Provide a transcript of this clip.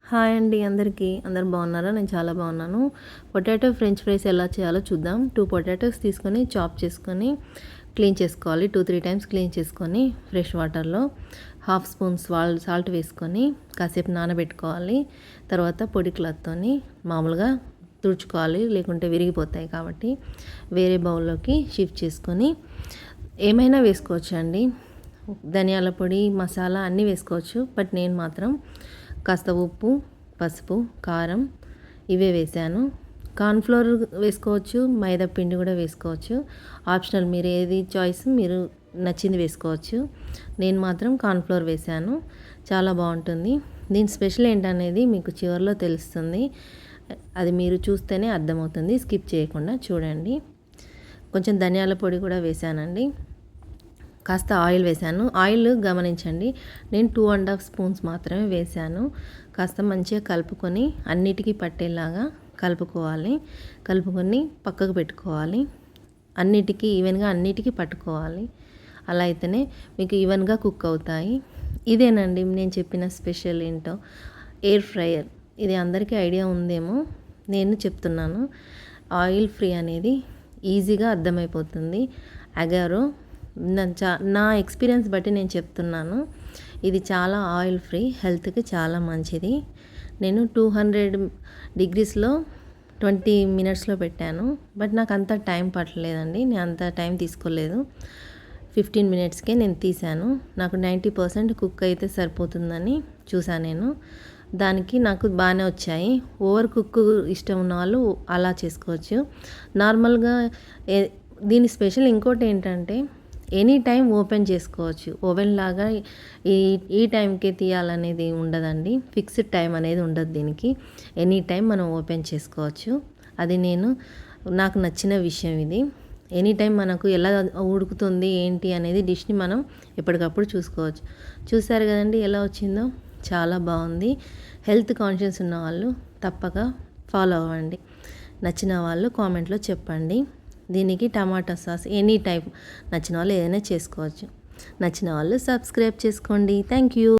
Hi అండి అందరికీ. అందరు బాగున్నారా? నేను చాలా బాగున్నాను. పొటాటో ఫ్రెంచ్ ఫ్రైస్ ఎలా చేయాలో చూద్దాం. 2 పొటాటోస్ తీసుకొని చాప్ చేసుకొని క్లీన్ చేసుకోవాలి. 2-3 టైమ్స్ క్లీన్ చేసుకొని ఫ్రెష్ వాటర్లో హాఫ్ స్పూన్ సాల్ట్ వేసుకొని కాసేపు నానబెట్టుకోవాలి. తర్వాత పొడి క్లాత్తోని మామూలుగా తుడుచుకోవాలి, లేకుంటే విరిగిపోతాయి. కాబట్టి వేరే బౌల్లోకి షిఫ్ట్ చేసుకొని ఏమైనా వేసుకోవచ్చు అండి. ధనియాల పొడి, మసాలా అన్నీ వేసుకోవచ్చు. బట్ నేను మాత్రం కాస్త ఉప్పు, పసుపు, కారం ఇవే వేసాను. కార్న్ఫ్లోర్ వేసుకోవచ్చు, మైదా పిండి కూడా వేసుకోవచ్చు. ఆప్షనల్, మీరు ఏది చాయిస్ మీరు నచ్చింది వేసుకోవచ్చు. నేను మాత్రం కార్న్ఫ్లోర్ వేసాను. చాలా బాగుంటుంది. దీని స్పెషల్ ఏంటనేది మీకు చివరిలో తెలుస్తుంది. అది మీరు చూస్తేనే అర్థమవుతుంది. స్కిప్ చేయకుండా చూడండి. కొంచెం ధనియాల పొడి కూడా వేసానండి. కాస్త ఆయిల్ వేసాను. ఆయిల్ గమనించండి, నేను 2.5 స్పూన్స్ మాత్రమే వేసాను. కాస్త మంచిగా కలుపుకొని అన్నిటికీ పట్టేలాగా కలుపుకోవాలి. కలుపుకొని పక్కకు పెట్టుకోవాలి. అన్నిటికీ ఈవెన్గా అన్నిటికీ పట్టుకోవాలి. అలా అయితేనే మీకు ఈవెన్గా కుక్ అవుతాయి. ఇదేనండి నేను చెప్పిన స్పెషల్ ఏంటో, ఎయిర్ ఫ్రైయర్. ఇది అందరికీ ఐడియా ఉందేమో, నేను చెప్తున్నాను. ఆయిల్ ఫ్రీ అనేది ఈజీగా అర్థమైపోతుంది. అగారో నా ఎక్స్పీరియన్స్ బట్టి నేను చెప్తున్నాను. ఇది చాలా ఆయిల్ ఫ్రీ, హెల్త్కి చాలా మంచిది. నేను 200 డిగ్రీస్లో 20 మినిట్స్లో పెట్టాను. బట్ నాకు అంత టైం పట్టలేదండి. నేను అంత టైం తీసుకోలేదు. 15 మినిట్స్కే నేను తీసాను. నాకు 90% కుక్ అయితే సరిపోతుందని చూసాను నేను. దానికి నాకు బాగానే వచ్చాయి. ఓవర్ కుక్ ఇష్టం ఉన్న వాళ్ళు అలా చేసుకోవచ్చు. నార్మల్గా దీని స్పెషల్ ఇంకోటి ఏంటంటే, ఎనీ టైం ఓపెన్ చేసుకోవచ్చు. ఓవెన్ లాగా ఈ టైంకే తీయాలనేది ఉండదండి. ఫిక్స్డ్ టైం అనేది ఉండదు దీనికి. ఎనీ టైం మనం ఓపెన్ చేసుకోవచ్చు. అది నాకు నచ్చిన విషయం ఇది. ఎనీ టైం మనకు ఎలా ఉడుకుతుంది ఏంటి అనేది డిష్ని మనం ఎప్పటికప్పుడు చూసుకోవచ్చు. చూసారు కదండి ఎలా వచ్చిందో, చాలా బాగుంది. హెల్త్ కాన్షియస్ ఉన్న వాళ్ళు తప్పక ఫాలో అవ్వండి. నచ్చిన వాళ్ళు కామెంట్లో చెప్పండి. దీనికి టమాటా సాస్ ఎనీ టైప్ నచ్చిన వాళ్ళు ఏదైనా చేసుకోవచ్చు. నచ్చిన వాళ్ళు సబ్స్క్రైబ్ చేసుకోండి. Thank you.